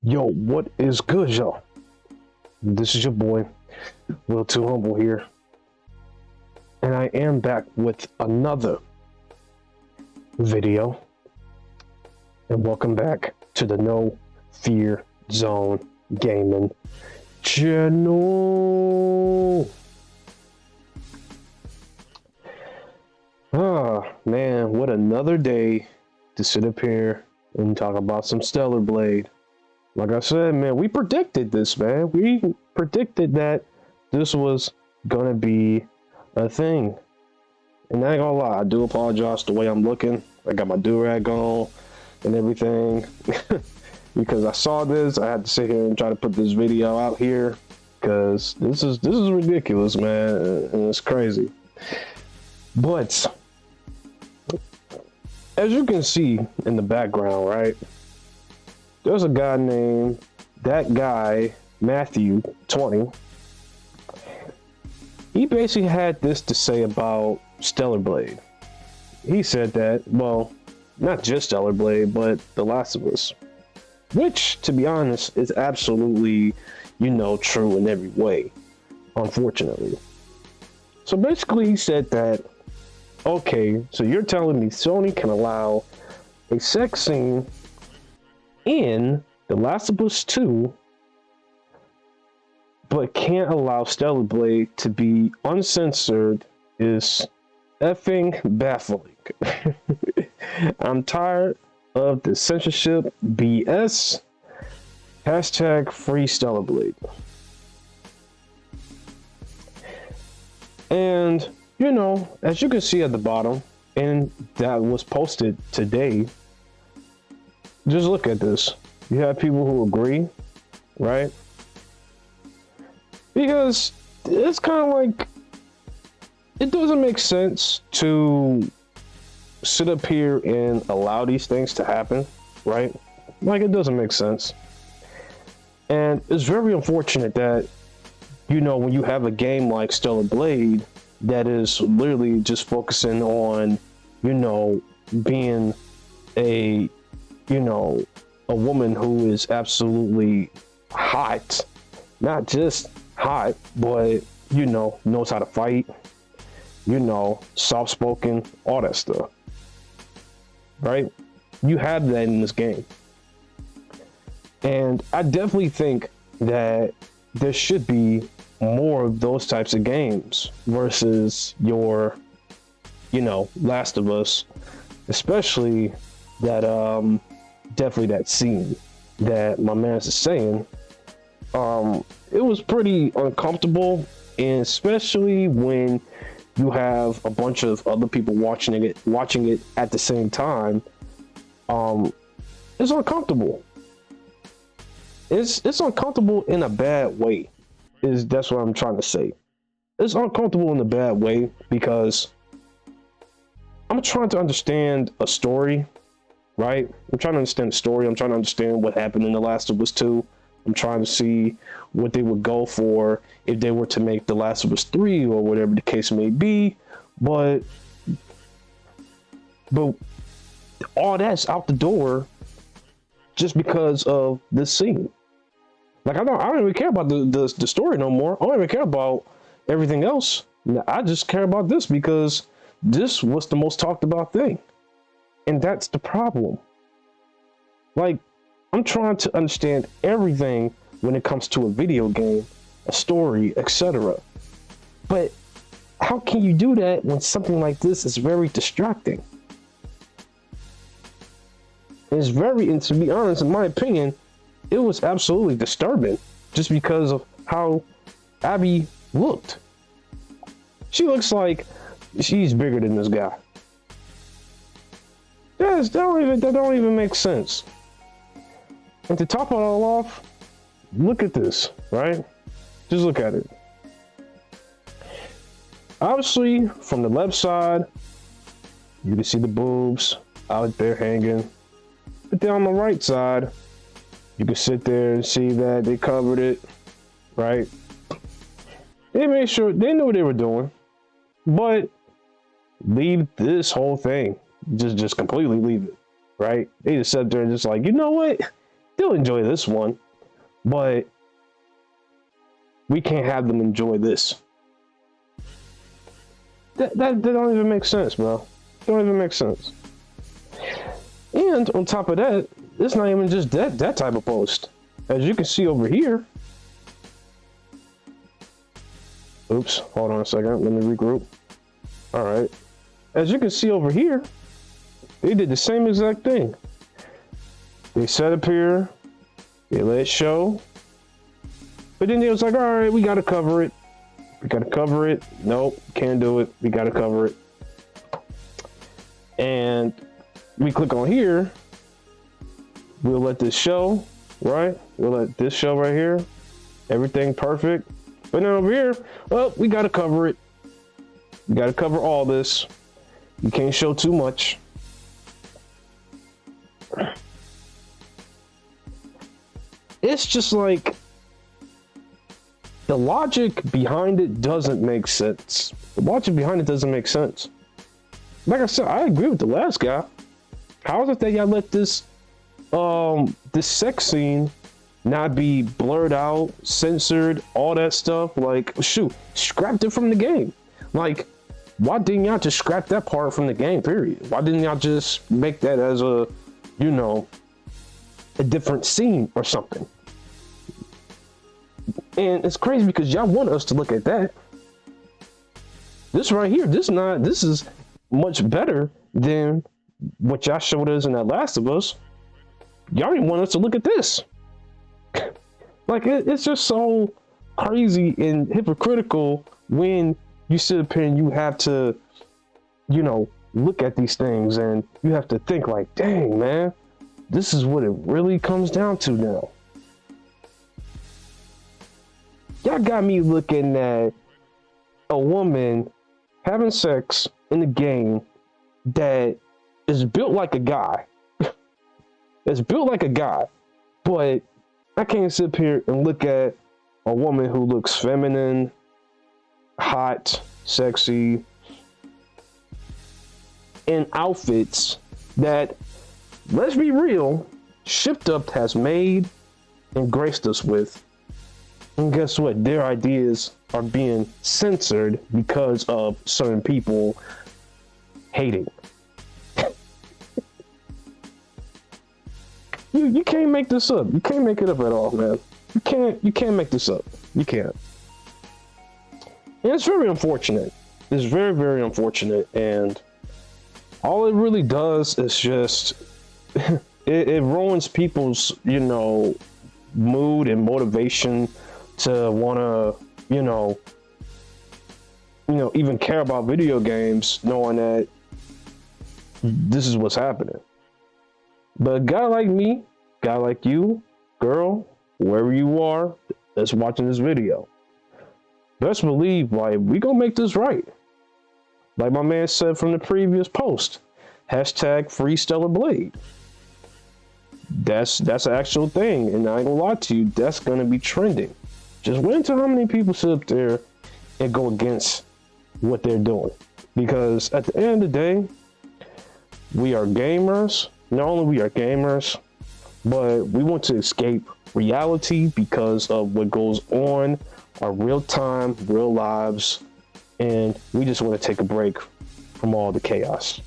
Yo, what is good, y'all? This is your boy, Will Too Humble here. And I am back with another video. And welcome back to the No Fear Zone Gaming channel. Ah, man, what another day to sit up here and talk about some StellarBlade. Like I said, man, we predicted this, man. We predicted that this was gonna be a thing. And I ain't gonna lie, I do apologize the way I'm looking. I got my do-rag on and everything. Because I saw this, I had to sit here and try to put this video out here. Because this is ridiculous, man. And it's crazy. But as you can see in the background, right? There's a guy named that guy Matthew 20. He basically had this to say about StellarBlade. He said that, well, not just StellarBlade, but The Lastofus, which, to be honest, is absolutely, true in every way, unfortunately. So basically, he said that, okay, so you're telling me Sony can allow a sex scene in The Lastofus 2, but can't allow StellarBlade to be uncensored is effing baffling. I'm tired of the censorship BS. Hashtag free StellarBlade. And, as you can see at the bottom, and that was posted today, just look at this. You have people who agree, right? Because it's kind of like, it doesn't make sense to sit up here and allow these things to happen, right? Like, it doesn't make sense. And it's very unfortunate that, when you have a game like StellarBlade that is literally just focusing on, being a woman who is absolutely hot, not just hot, but, knows how to fight, soft-spoken, all that stuff, right? You have that in this game. And I definitely think that there should be more of those types of games versus your, Last of Us, especially that, definitely that scene that my man is saying. It was pretty uncomfortable, and especially when you have a bunch of other people watching it at the same time. It's uncomfortable. It's uncomfortable in a bad way. That's what I'm trying to say. It's uncomfortable in a bad way because I'm trying to understand a story, right? I'm trying to understand the story. I'm trying to understand what happened in The Last of Us 2. I'm trying to see what they would go for if they were to make The Last of Us 3 or whatever the case may be. But all that's out the door just because of this scene. Like, I don't even care about the story no more. I don't even care about everything else. I just care about this because this was the most talked about thing. And that's the problem. Like, I'm trying to understand everything when it comes to a video game, a story, etc. But how can you do that when something like this is very distracting? And to be honest, in my opinion, it was absolutely disturbing just because of how Abby looked. She looks like she's bigger than this guy. That don't even make sense. And to top it all off, look at this, right? Just look at it. Obviously, from the left side, you can see the boobs out there hanging. But then on the right side, you can sit there and see that they covered it, right? They made sure, they knew what they were doing. But leave this whole thing. Just completely leave it, right? They just sat there and just like, you know what? they'll enjoy this one, but we can't have them enjoy this. That don't even make sense, bro. Don't even make sense. And on top of that, it's not even just that type of post. As you can see over here. Oops, hold on a second. Let me regroup. All right. As you can see over here, they did the same exact thing. They set up here, they let it show, but then they was like, all right, we got to cover it. We got to cover it. Nope, can't do it. We got to cover it. And we click on here. We'll let this show, right? We'll let this show right here. Everything perfect. But then over here, well, we got to cover it. We got to cover all this. You can't show too much. It's just like the logic behind it doesn't make sense. The logic behind it doesn't make sense. Like I said, I agree with the last guy. How is it that y'all let this sex scene not be blurred out, censored, all that stuff? Like, shoot, scrapped it from the game. Like, why didn't y'all just scrap that part from the game, period? Why didn't y'all just make that as a, you know, a different scene or something? And it's crazy because y'all want us to look at that. This right here, this is much better than what y'all showed us in that Lastofus. Y'all didn't want us to look at this. Like, it's just so crazy and hypocritical when you sit up here and you have to, you know, look at these things and you have to think like, dang, man, this is what it really comes down to now. Y'all got me looking at a woman having sex in a game that is built like a guy. It's built like a guy, but I can't sit here and look at a woman who looks feminine, hot, sexy, in outfits that, let's be real, Shipped Up has made and graced us with. And guess what? Their ideas are being censored because of certain people hating. You can't make this up. You can't make it up at all, man. You can't make this up. You can't. And it's very unfortunate. It's very, very unfortunate. And all it really does is just it ruins people's, you know, mood and motivation to want to, you know, even care about video games, knowing that this is what's happening. But a guy like me, guy like you, girl, wherever you are that's watching this video, best believe, like, we gonna make this right. Like my man said from the previous post, hashtag free StellarBlade. That's an actual thing, and I ain't gonna lie to you, that's gonna be trending. Just wait until how many people sit up there and go against what they're doing. Because at the end of the day, we are gamers. Not only we are gamers, but we want to escape reality because of what goes on, our real time, real lives, and we just want to take a break from all the chaos.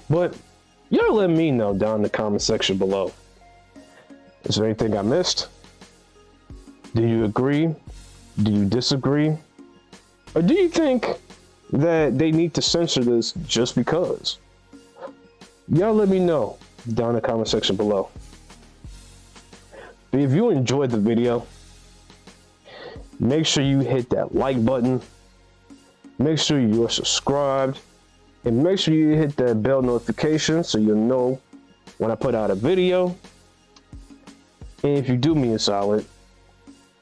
But y'all let me know down in the comment section below. Is there anything I missed? Do you agree? Do you disagree? Or do you think that they need to censor this just because? Y'all let me know down in the comment section below. But if you enjoyed the video, make sure you hit that like button, make sure you're subscribed, and make sure you hit that bell notification so you'll know when I put out a video. And if you do me a solid,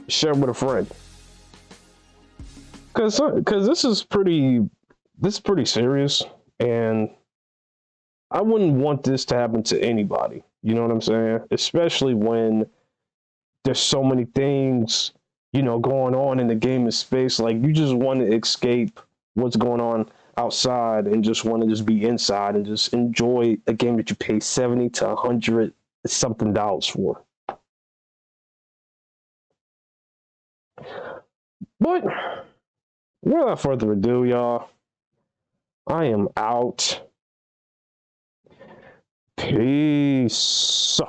share it with a friend. Cause this is pretty serious, and I wouldn't want this to happen to anybody. You know what I'm saying? Especially when there's so many things, you know, going on in the gaming space. Like, you just want to escape what's going on outside and just want to just be inside and just enjoy a game that you pay 70 to 100 something dollars for. But without further ado, y'all, I am out. Peace.